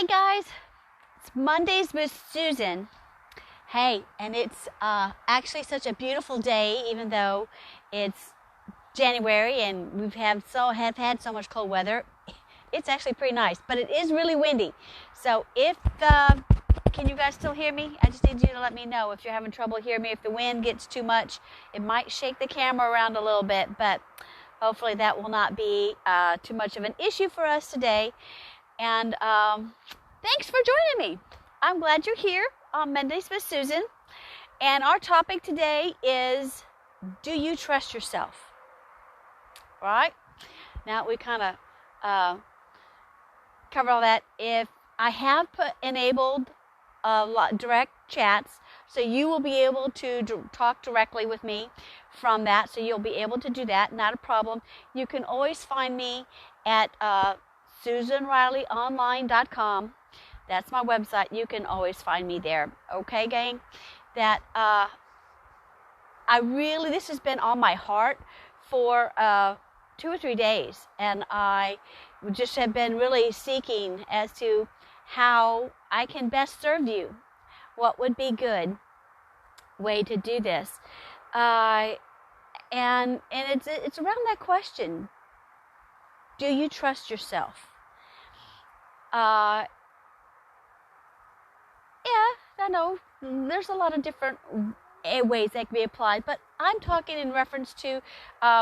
Hi guys, it's Mondays with Susan. Hey, and it's actually such a beautiful day, even though it's January and have had so much cold weather. It's actually pretty nice, but it is really windy. So can you guys still hear me? I just need you to let me know if you're having trouble hearing me. If the wind gets too much, it might shake the camera around a little bit, but hopefully that will not be too much of an issue for us today. And thanks for joining me. I'm glad you're here on Mondays with Susan. And our topic today is, do you trust yourself? Right? Now we kind of covered all that. If I have enabled direct chats, so you will be able to talk directly with me from that. So you'll be able to do that. Not a problem. You can always find me at SusanRileyOnline.com. That's my website. You can always find me there. Okay, gang? That this has been on my heart for 2 or 3 days, and I just have been really seeking as to how I can best serve you. What would be good way to do this? And it's around that question. Do you trust yourself? I know there's a lot of different ways that can be applied, but I'm talking in reference to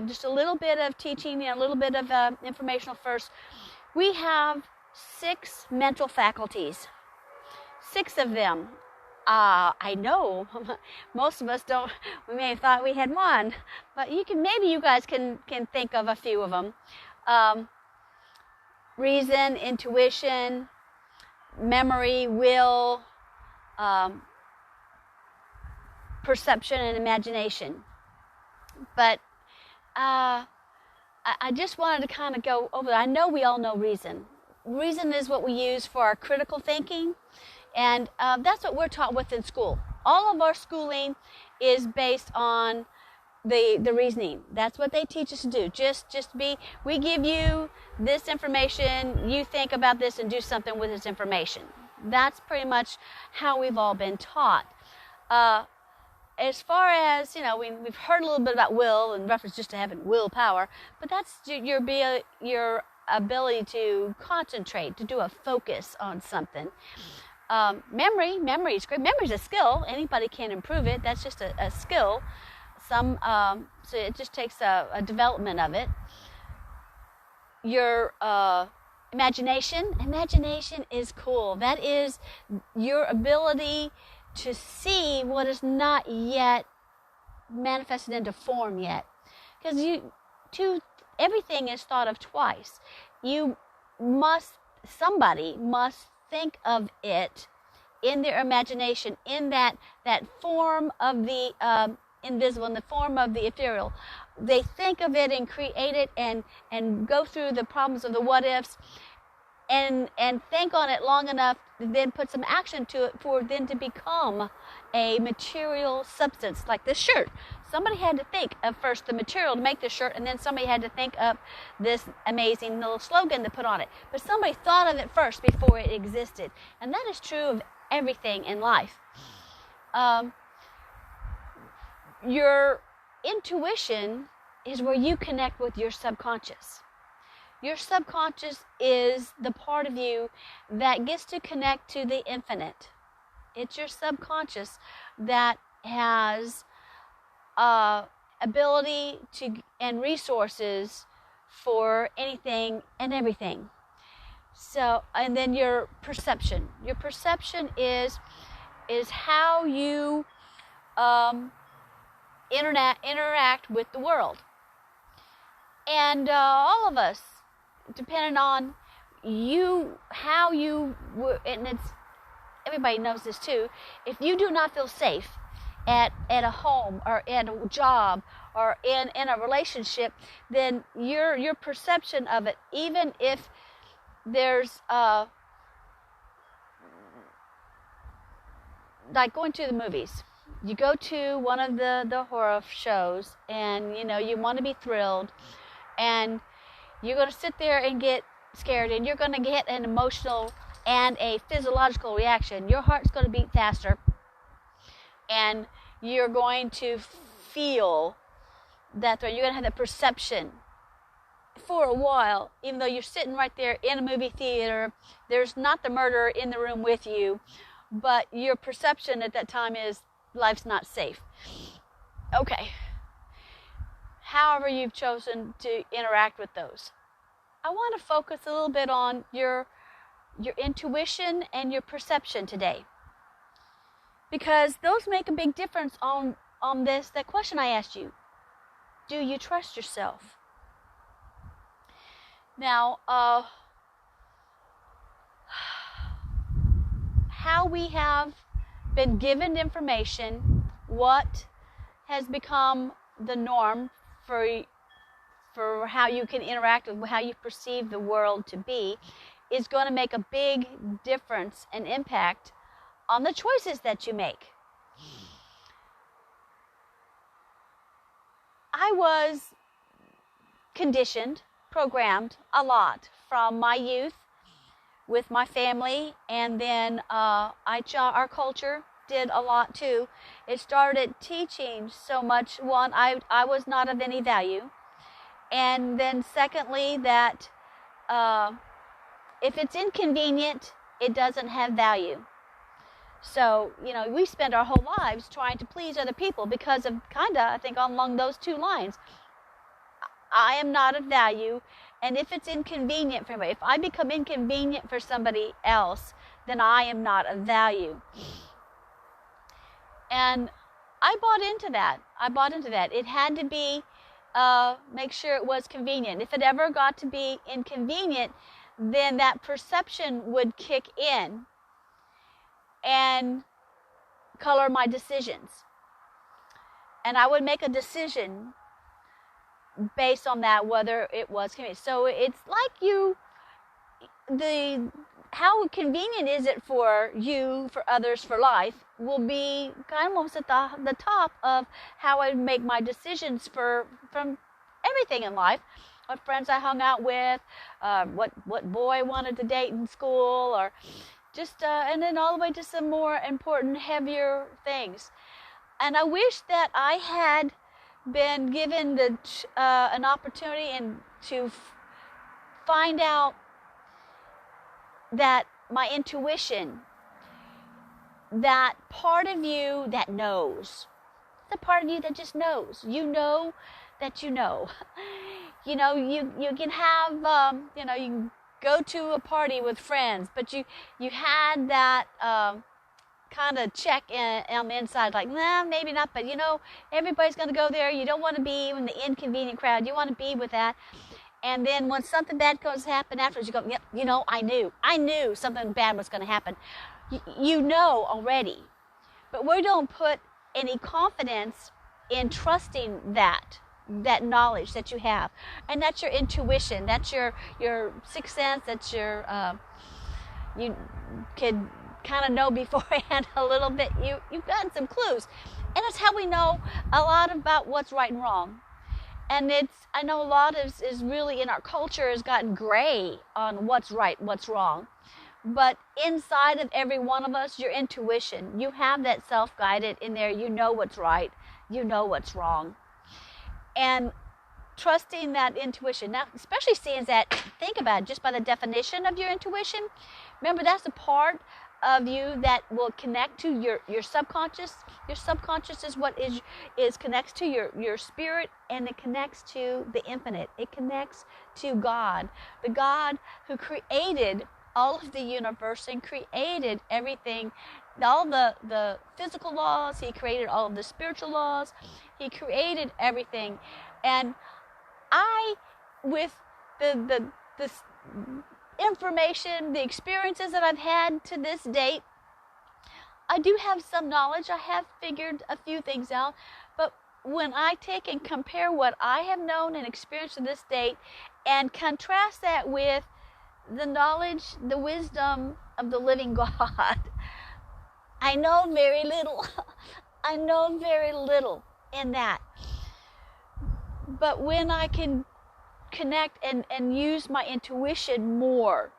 just a little bit of teaching and a little bit of informational first. We have 6 mental faculties, 6 of them. I know most of us don't. We may have thought we had 1, but maybe you guys can think of a few of them. Reason, intuition, memory, will, perception, and imagination. But I just wanted to kind of go over that. I know we all know reason. Reason is what we use for our critical thinking, and that's what we're taught with in school. All of our schooling is based on the reasoning. That's what they teach us to do. We give you this information, you think about this and do something with this information. That's pretty much how we've all been taught. As far as, we've heard a little bit about will in reference just to having willpower, but that's your ability to concentrate, to do a focus on something. Memory is great. Memory is a skill. Anybody can improve it. That's just a skill. So it just takes a development of it. Your imagination is cool. That is your ability to see what is not yet manifested into form yet. Because everything is thought of twice. Somebody must think of it in their imagination, in that form of the invisible, in the form of the ethereal. They think of it and create it and go through the problems of the what ifs and think on it long enough, then put some action to it for it then to become a material substance, like this shirt. Somebody had to think of first the material to make the shirt, and then somebody had to think up this amazing little slogan to put on it. But somebody thought of it first before it existed. And that is true of everything in life. Your intuition is where you connect with your subconscious. Your subconscious is the part of you that gets to connect to the infinite. It's your subconscious that has ability and resources for anything and everything. So, and then your perception. Your perception is how you interact with the world. And all of us, depending on everybody knows this too, if you do not feel safe at a home or at a job or in a relationship, then your perception of it, even if there's like going to the movies. You go to one of the horror shows and you want to be thrilled, and you're going to sit there and get scared, and you're going to get an emotional and a physiological reaction. Your heart's going to beat faster, and you're going to feel that you're going to have the perception for a while, even though you're sitting right there in a movie theater. There's not the murderer in the room with you, but your perception at that time is life's not safe. Okay. However you've chosen to interact with those. I want to focus a little bit on your intuition and your perception today, because those make a big difference on that question I asked you. Do you trust yourself? Now, how we have been given information, what has become the norm for how you can interact with, how you perceive the world to be, is going to make a big difference and impact on the choices that you make. I was conditioned, programmed a lot from my youth with my family, and then our culture did a lot too. It started teaching so much. One, I was not of any value, and then secondly, that if it's inconvenient, it doesn't have value. So, we spend our whole lives trying to please other people because of I think along those two lines. I am not of value, and if it's inconvenient for me, if I become inconvenient for somebody else, then I am not of value. And I bought into that. It had to be, make sure it was convenient. If it ever got to be inconvenient, then that perception would kick in and color my decisions. And I would make a decision based on that, whether it was convenient. So it's like how convenient is it for you, for others, for life, will be kind of almost at the top of how I make my decisions from everything in life. What friends I hung out with, what boy I wanted to date in school, or just and then all the way to some more important, heavier things. And I wish that I had been given an opportunity to find out that my intuition, that part of you that knows, the part of you that just knows, that you know. You can have, you can go to a party with friends, but you had that kind of check on the inside, like, nah, maybe not, but everybody's going to go there. You don't want to be in the inconvenient crowd. You want to be with that. And then when something bad goes to happen afterwards, you go, yep, I knew something bad was going to happen. You know already. But we don't put any confidence in trusting that knowledge that you have. And that's your intuition. That's your sixth sense. That's your, you could kind of know beforehand a little bit. You've gotten some clues. And that's how we know a lot about what's right and wrong. And I know a lot is really in our culture has gotten gray on what's right, what's wrong. But inside of every one of us, your intuition, you have that self-guided in there. You know what's right. You know what's wrong. And trusting that intuition. Now, especially seeing that, think about it, just by the definition of your intuition. Remember, that's a part of you that will connect to your subconscious. Your subconscious is what is connects to your spirit, and it connects to the infinite. It connects to God, the God who created all of the universe and created everything, all the physical laws. He created all of the spiritual laws. He created everything. And with the information, the experiences that I've had to this date, I do have some knowledge. I have figured a few things out. But when I take and compare what I have known and experienced to this date and contrast that with the knowledge, the wisdom of the living God, I know very little. I know very little in that. But when I can connect and use my intuition more,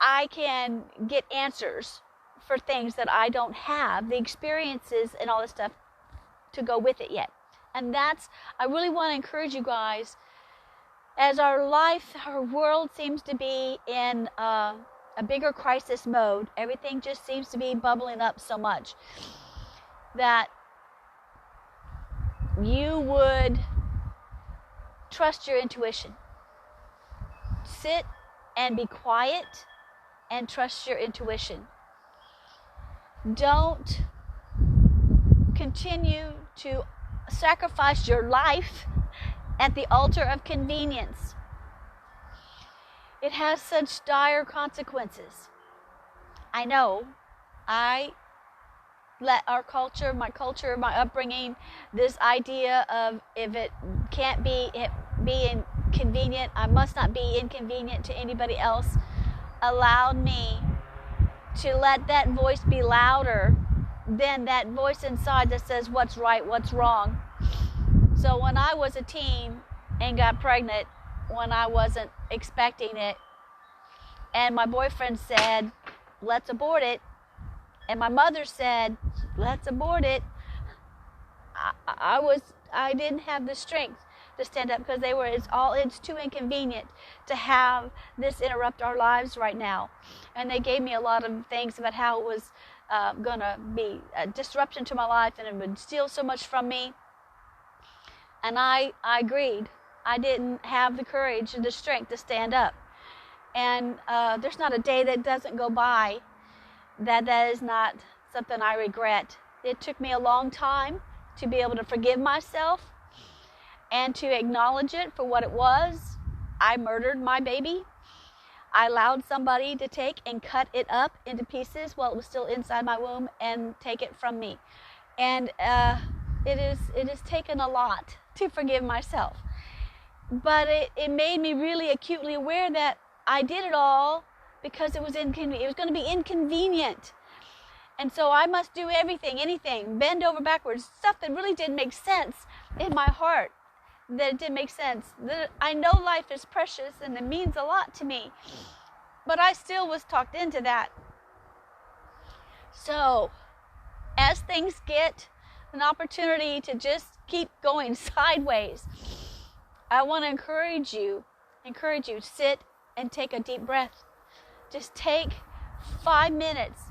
I can get answers for things that I don't have, the experiences and all this stuff to go with it yet. And I really want to encourage you guys, as our world seems to be in a bigger crisis mode, everything just seems to be bubbling up so much, that you would trust your intuition. Sit and be quiet and trust your intuition. Don't continue to sacrifice your life at the altar of convenience. It has such dire consequences. I know. I let my culture, my upbringing, this idea of if it can't be inconvenient, I must not be inconvenient to anybody else, allowed me to let that voice be louder than that voice inside that says what's right, what's wrong. So when I was a teen and got pregnant when I wasn't expecting it, and my boyfriend said, let's abort it, and my mother said, let's abort it, I didn't have the strength to stand up, because it's too inconvenient to have this interrupt our lives right now. And they gave me a lot of things about how it was going to be a disruption to my life and it would steal so much from me. And I agreed. I didn't have the courage and the strength to stand up. And there's not a day that doesn't go by that is not something I regret. It took me a long time to be able to forgive myself and to acknowledge it for what it was. I murdered my baby. I allowed somebody to take and cut it up into pieces while it was still inside my womb and take it from me. And it has taken a lot to forgive myself. But it made me really acutely aware that I did it all because it was inconvenient. It was going to be inconvenient. And so I must do anything, bend over backwards, stuff that really didn't make sense in my heart, that it didn't make sense. That I know life is precious and it means a lot to me, but I still was talked into that. So as things get an opportunity to just keep going sideways, I want to encourage you, sit and take a deep breath. Just take 5 minutes.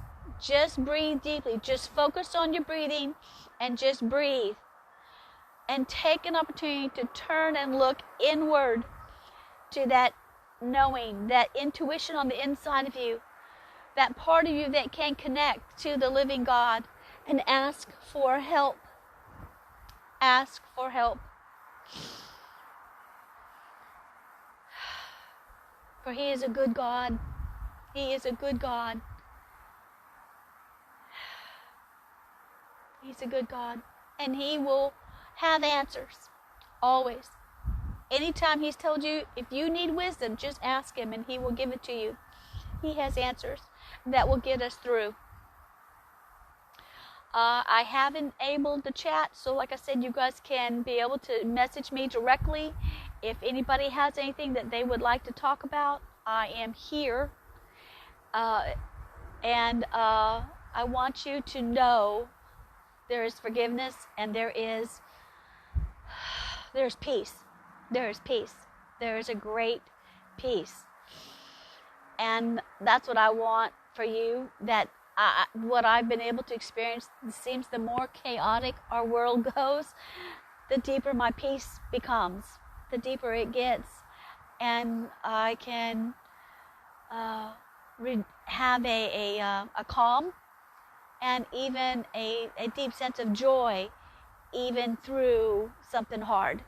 Just breathe deeply. Just focus on your breathing and just breathe. And take an opportunity to turn and look inward to that knowing, that intuition on the inside of you, that part of you that can connect to the living God, and ask for help. Ask for help. For He is a good God. He is a good God. He's a good God. And He will have answers. Always. Anytime He's told you, if you need wisdom, just ask Him and He will give it to you. He has answers that will get us through. I have enabled the chat, so like I said, you guys can be able to message me directly. If anybody has anything that they would like to talk about, I am here. And I want you to know there is forgiveness and there's peace. There is peace. There is a great peace. And that's what I want for you, that what I've been able to experience. It seems the more chaotic our world goes, the deeper my peace becomes, the deeper it gets. And I can have a calm and even a deep sense of joy, even through something hard.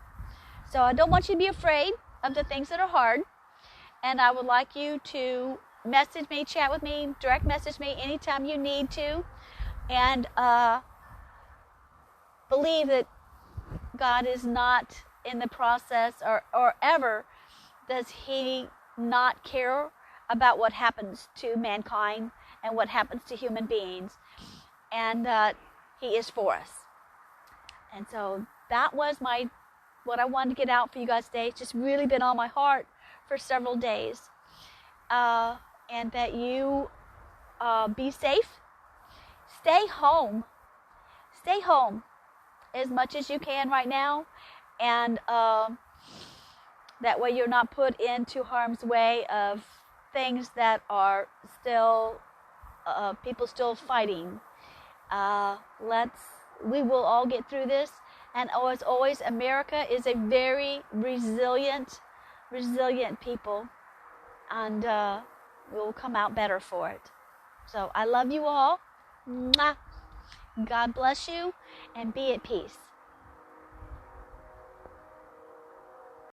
So I don't want you to be afraid of the things that are hard. And I would like you to message me, chat with me, direct message me anytime you need to. And believe that God is not in the process, or ever does He not care about what happens to mankind and what happens to human beings. And He is for us. And so that was what I wanted to get out for you guys today. It's just really been on my heart for several days. and that you be safe. Stay home. Stay home as much as you can right now, and that way you're not put into harm's way of things that are still people still fighting. We will all get through this, and as always, America is a very resilient people, and we'll come out better for it. So I love you all. Mwah. God bless you, and be at peace.